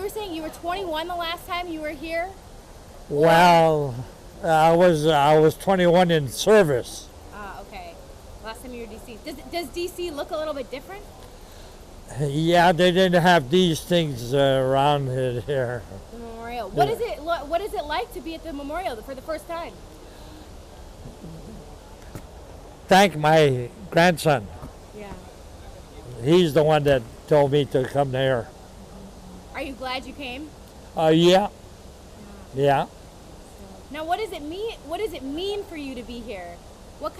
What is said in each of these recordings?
were saying you were 21 the last time you were here? Well, I was 21 in service. Ah, okay. Last time you were DC. Does DC look a little bit different? Yeah, they didn't have these things around here. The memorial. What is it? What is it like to be at the memorial for the first time? Thank my grandson. Yeah. He's the one that told me to come there. Are you glad you came? Yeah. Yeah. Now, what does it mean? What does it mean for you to be here? What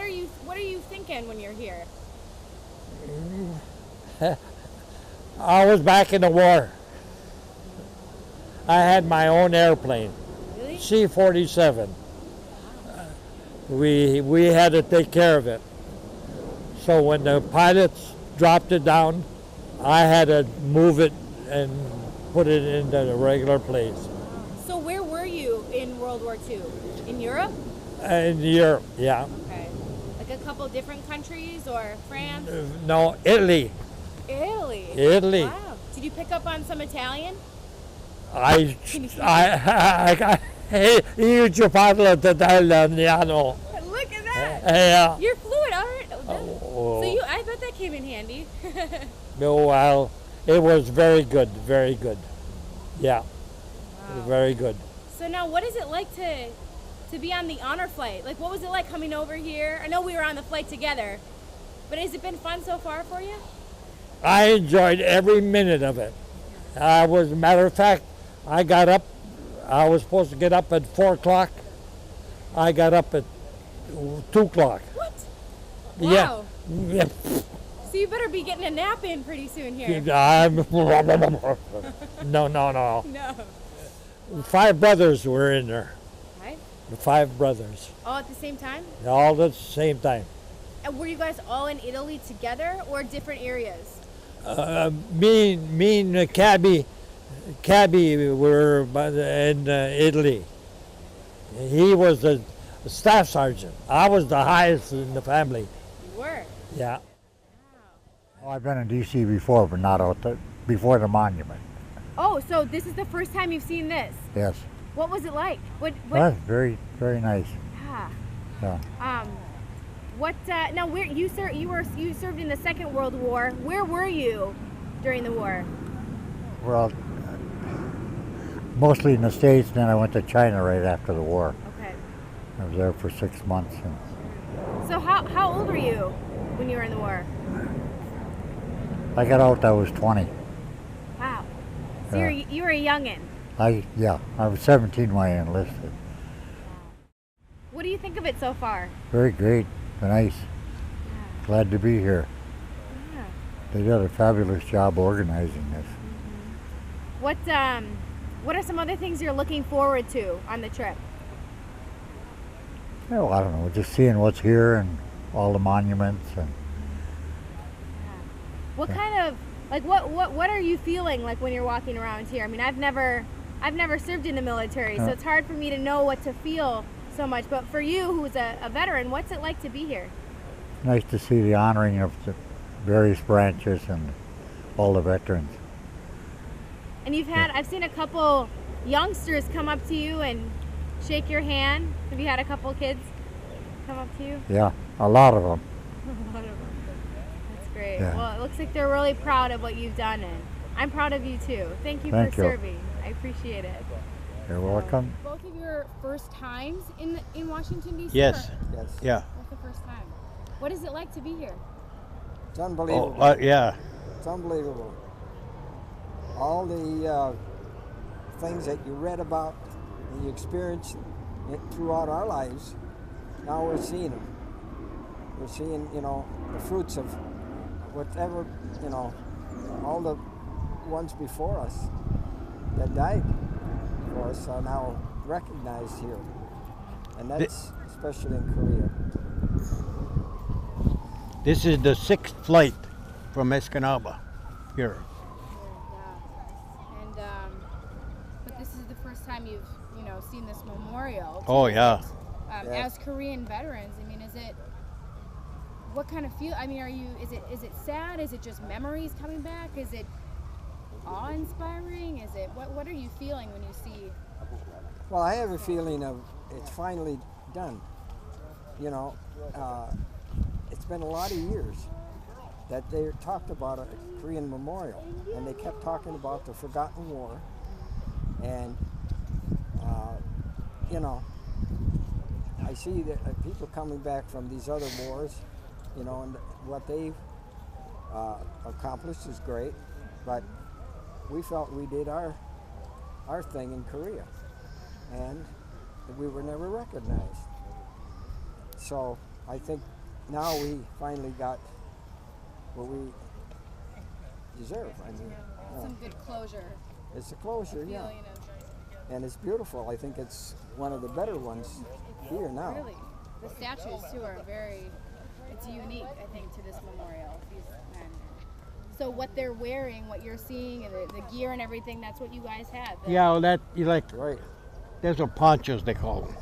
are you thinking when you're here? I was back in the war. I had my own airplane, Really? C-47. We had to take care of it. So when the pilots dropped it down, I had to move it and put it into the regular place. So where were you in World War II? In Europe? In Europe, yeah. Okay. Like a couple different countries or France? No, Italy. Italy. Italy. Wow. Did you pick up on some Italian? Io ci parlo italiano. Look at that. Yeah. You're fluent, all right. Oh. So I bet that came in handy. No, well, it was very good, very good. Yeah, Wow. very good. So now what is it like to be on the honor flight? Like what was it like coming over here? I know we were on the flight together, but has it been fun so far for you? I enjoyed every minute of it. Matter of fact, I got up, I was supposed to get up at 4 o'clock. I got up at 2 o'clock. What? Yeah. Wow. Yeah. So you better be getting a nap in pretty soon here. No. No. 5 brothers were in there. Right? The 5 brothers, All at the same time? all at the same time. And were you guys all in Italy together or different areas? Me and Cabby were in Italy. He was the staff sergeant. I was the highest in the family. You were. Yeah. Oh, I've been in D.C. before, but not before the monument. Oh, so this is the first time you've seen this? Yes. What was it like? What? That's very, very nice. Yeah. Yeah. Now where you served in the Second World War. Where were you during the war? Well, mostly in the States, then I went to China right after the war. Okay. I was there for 6 months. And So how old were you when you were in the war? I got out, I was 20. Wow. So Yeah. you were a youngin'. I was 17 when I enlisted. What do you think of it so far? Very great, nice. Glad to be here. Yeah. They did a fabulous job organizing this. What are some other things you're looking forward to on the trip? Oh, I don't know, just seeing what's here and all the monuments and What kind of what are you feeling like when you're walking around here? I mean, I've never served in the military, so it's hard for me to know what to feel so much. But for you, who's a veteran, what's it like to be here? nice to see the honoring of the various branches and all the veterans. And I've seen a couple youngsters come up to you and shake your hand. Have you had a couple kids come up to you? Yeah, a lot of them. That's great. Yeah. Well, it looks like they're really proud of what you've done, and I'm proud of you too. Thank you Thank for you. serving. I appreciate it. You're welcome. Both of your first times in Washington D.C. Yes. or- Yes. Yeah. That's the first time. What is it like to be here? It's unbelievable. Oh, yeah. It's unbelievable. All the things that you read about and you experienced throughout our lives, now we're seeing them. We're seeing, the fruits of whatever, all the ones before us that died for us are now recognized here. And that's especially in Korea. This is the 6th flight from Escanaba here. And but this is the first time you've seen this memorial. Oh, yeah. Yeah. As Korean veterans, I mean, what kind of feel? I mean, is it sad? Is it just memories coming back? Is it awe-inspiring? Is it what are you feeling when you see? Well, I have a feeling of it's finally done. You know, it's been a lot of years that they talked about a Korean memorial, and they kept talking about the forgotten war. And you know, I see that people coming back from these other wars, you know, and what they've accomplished is great, but we felt we did our thing in Korea, and we were never recognized. So I think now we finally got what we deserve. I mean, Some good closure. it's a closure, yeah, Feeling of, and it's beautiful. I think it's one of the better ones here now. really, the statues too are very. It's unique, I think, to this memorial. These men. So what they're wearing, what you're seeing, and the gear and everything, that's what you guys have. The Yeah, well, that you like. Right. There's a ponchos they call them,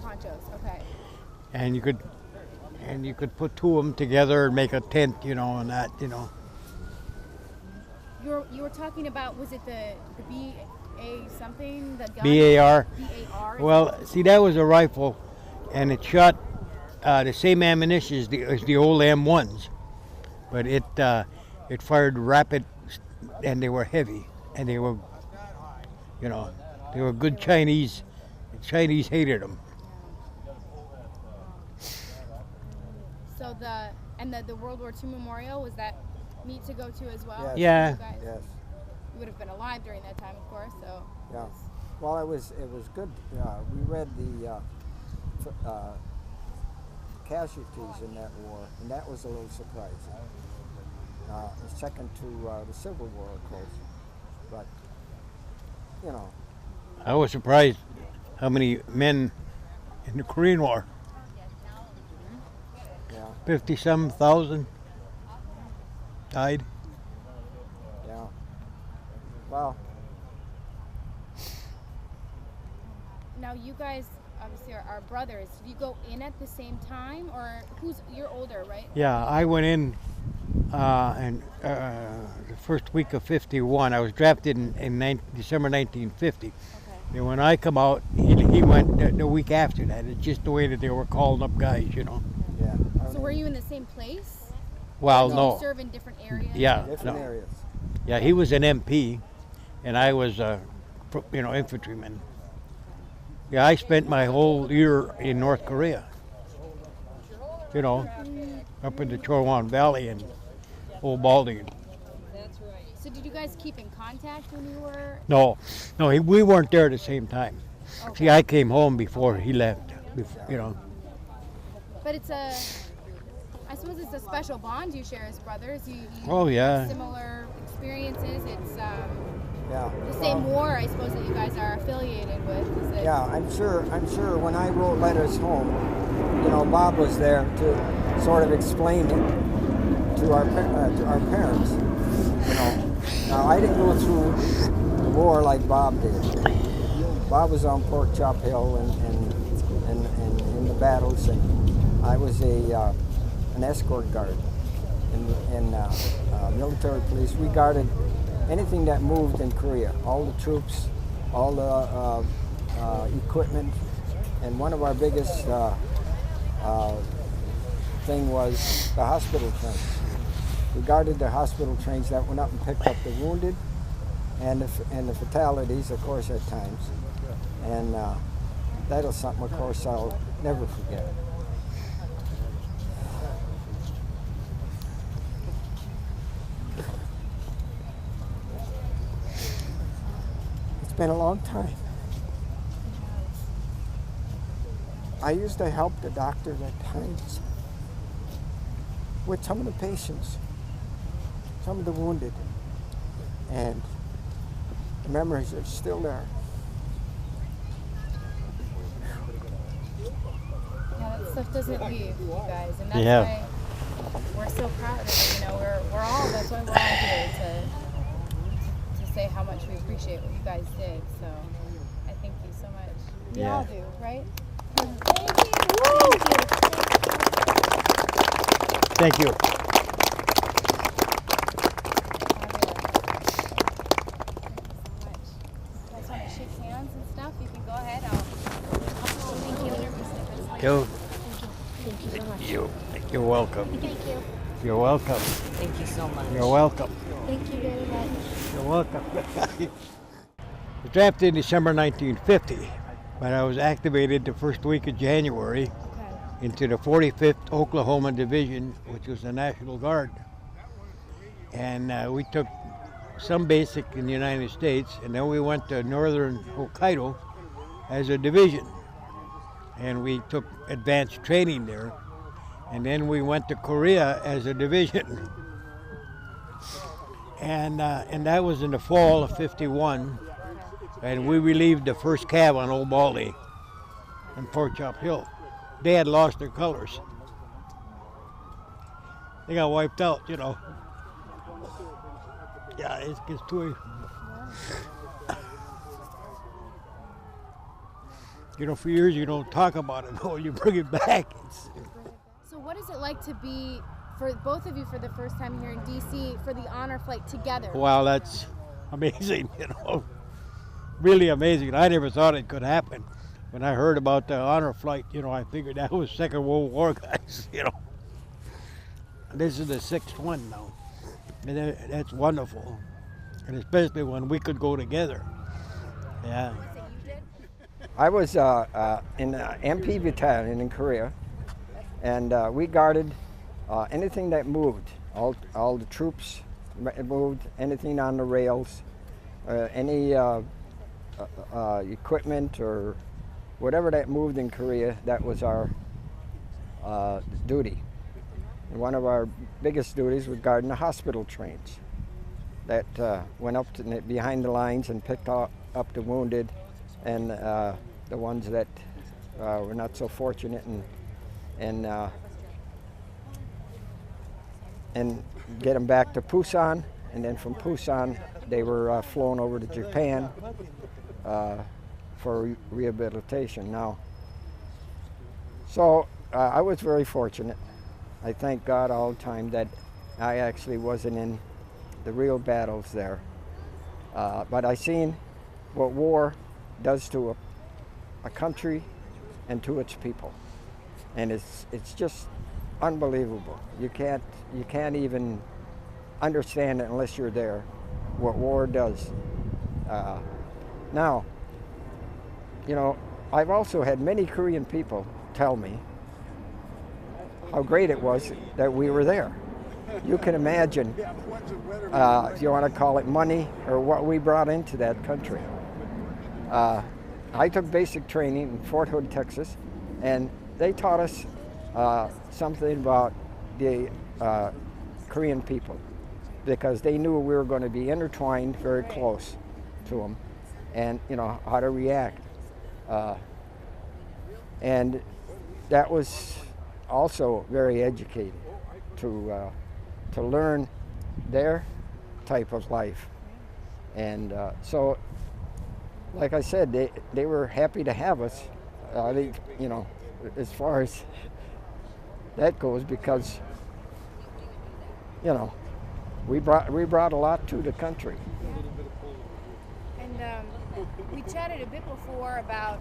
ponchos. Okay. and you could put two of them together and make a tent, you know, and that, you know. You were talking about, was it the BA something, the gun? BAR. BAR. Well, see, that was a rifle, and it shot the same ammunition as the old M1s, but it fired rapid, and they were heavy, and they were, you know, they were good Chinese. The Chinese hated them. So the World War II memorial, was that neat to go to as well? Yes. Yeah. You guys? Yes. You would have been alive during that time, of course. So. Yeah. Well, it was good. We read the casualties in that war, and that was a little surprising. Second to the Civil War, of course, but you know. I was surprised how many men in the Korean War. Yeah. 50-some thousand died. Yeah. Well, Now you guys obviously are brothers. Did you go in at the same time, or you're older, right? Yeah, I went in the first week of '51. I was drafted in December 1950. Okay. And when I come out, he went the week after that. It's just the way that they were calling up guys, you know. yeah. So were you in the same place? Well, Did no. you serve in different areas? Yeah, Different no. areas. Yeah, he was an MP, and I was a, infantryman. Yeah, I spent my whole year in North Korea. You know, up in the Chorwan Valley and Old Baldy. So did you guys keep in contact when you were? No, we weren't there at the same time. Okay. See, I came home before he left. You know. But I suppose it's a special bond you share as brothers. You Oh, yeah. have similar experiences. It's Yeah. the same war, I suppose, that you guys are affiliated with. Is it? Yeah, I'm sure when I wrote letters home, you know, Bob was there to sort of explain it to our parents. You know, now I didn't go through the war like Bob did. Bob was on Pork Chop Hill and in the battles, and I was an escort guard in military police. We guarded anything that moved in Korea, all the troops, all the equipment, and one of our biggest thing was the hospital trains. We guarded the hospital trains that went up and picked up the wounded and the fatalities, of course, at times. And that was something, of course, I'll never forget. It's been a long time. I used to help the doctors at times with some of the patients, some of the wounded, and the memories are still there. Yeah, that stuff doesn't leave, you guys, and that's Yeah. why we're so proud of it. You know, we're all. That's why we're all here to say how much we appreciate what you guys did. So I thank you so much. We Yeah. all do, right? Thank you. want to shake hands and stuff, you can go ahead. Thank you. Yo, Thank you so much. you're welcome. Thank you. You're welcome. Thank you so much. You're welcome. Thank you very much. You're welcome. I was drafted in December 1950, but I was activated the first week of January Okay. into the 45th Oklahoma Division, which was the National Guard. And we took some basic in the United States, and then we went to northern Hokkaido as a division. And we took advanced training there. And then we went to Korea as a division. And that was in the fall of '51. And we relieved the first cav on Old Baldy on Fort Chop Hill. They had lost their colors. They got wiped out, you know. Yeah, it gets too. You know, for years you don't talk about it. No, you bring it back. So what is it like to be, for both of you for the first time here in DC, for the honor flight together? Wow, that's amazing, you know. Really amazing. I never thought it could happen. When I heard about the honor flight, you know, I figured that was Second World War guys, you know. This is the 6th one now. And that's wonderful. And especially when we could go together. Yeah. I was in the MP battalion in Korea, and we guarded anything that moved. All the troops moved, anything on the rails, any equipment or whatever that moved in Korea. That was our duty. And one of our biggest duties was guarding the hospital trains that went up to behind the lines and picked up the wounded and the ones that were not so fortunate, and get them back to Busan, and then from Busan they were flown over to Japan for rehabilitation. Now, so I was very fortunate. I thank God all the time that I actually wasn't in the real battles there, but I seen what war does to a country and to its people, and it's just unbelievable. You can't even understand it unless you're there, what war does. Now, you know, I've also had many Korean people tell me how great it was that we were there. You can imagine, if you want to call it money, or what we brought into that country. I took basic training in Fort Hood, Texas, and they taught us something about the Korean people, because they knew we were going to be intertwined very close to them, and you know how to react. And that was also very educating to learn their type of life. And so, like I said, they were happy to have us. I think, you know, as far as that goes, because, you know, we brought a lot to the country. And we chatted a bit before about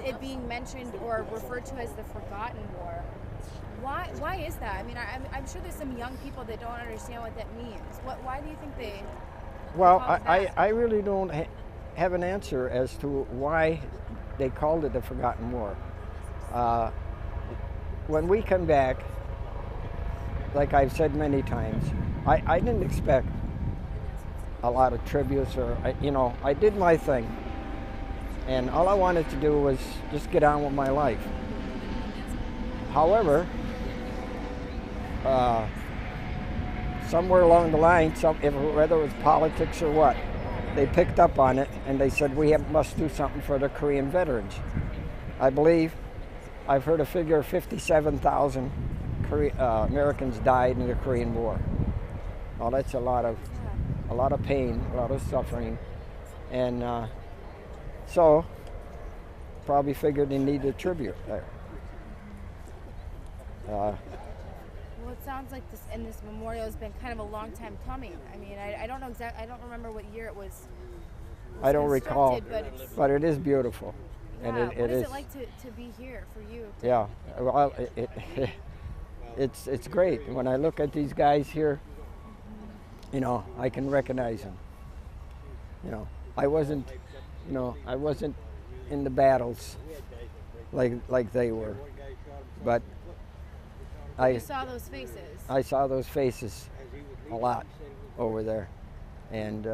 it being mentioned or referred to as the Forgotten War. Why is that? I mean, I'm sure there's some young people that don't understand what that means. Why do you think they? Well, I really don't have an answer as to why they called it the Forgotten War. When we come back, like I've said many times, I didn't expect a lot of tributes, or you know, I did my thing, and all I wanted to do was just get on with my life. However, somewhere along the line, whether it was politics or what, they picked up on it and they said we must do something for the Korean veterans. I believe I've heard a figure of 57,000 Americans died in the Korean War. Well, that's a lot of pain, a lot of suffering, and so probably figured they needed a tribute there. Well, it sounds like this memorial has been kind of a long time coming. I mean, I don't know exactly. I don't remember what year it was I don't recall, constructed, but it's, but it is beautiful. yeah. And What is it like to be here for you? Yeah, well, it's great. When I look at these guys here, you know, I can recognize them. You know, I wasn't in the battles like they were, but You saw those faces. I saw those faces a lot over there, and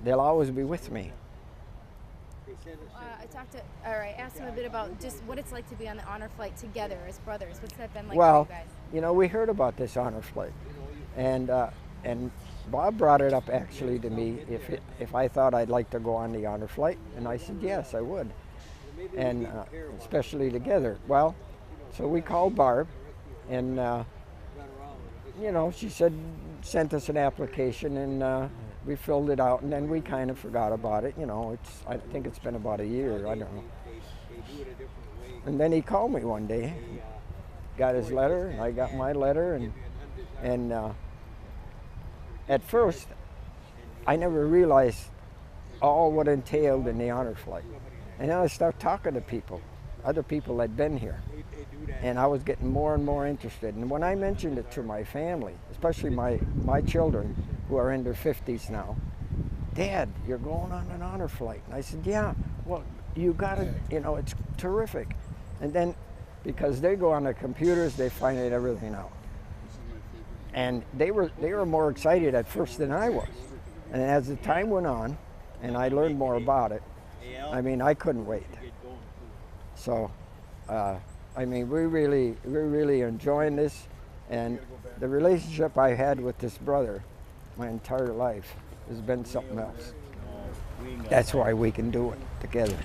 they'll always be with me. I asked him a bit about just what it's like to be on the honor flight together as brothers. What's that been like Well, for you guys? you know, we heard about this honor flight, and Bob brought it up actually to me if I thought I'd like to go on the honor flight, and I said yes, I would, and especially together. Well, so we called Barb, and you know, she sent us an application, and we filled it out, and then we kind of forgot about it. You know, I think it's been about a year. I don't know. And then he called me one day, got his letter, and I got my letter, and at first, I never realized all what entailed in the honor flight. And then I started talking to people, other people that had been here, and I was getting more and more interested. And when I mentioned it to my family, especially my children, who are in their 50s now, Dad, you're going on an honor flight. And I said, yeah, well, you got to, you know, it's terrific. And then, because they go on the computers, they find everything out. And they were more excited at first than I was. And as the time went on, and I learned more about it, I mean, I couldn't wait. So, I mean, we're really enjoying this, and the relationship I had with this brother my entire life has been something else. That's why we can do it together.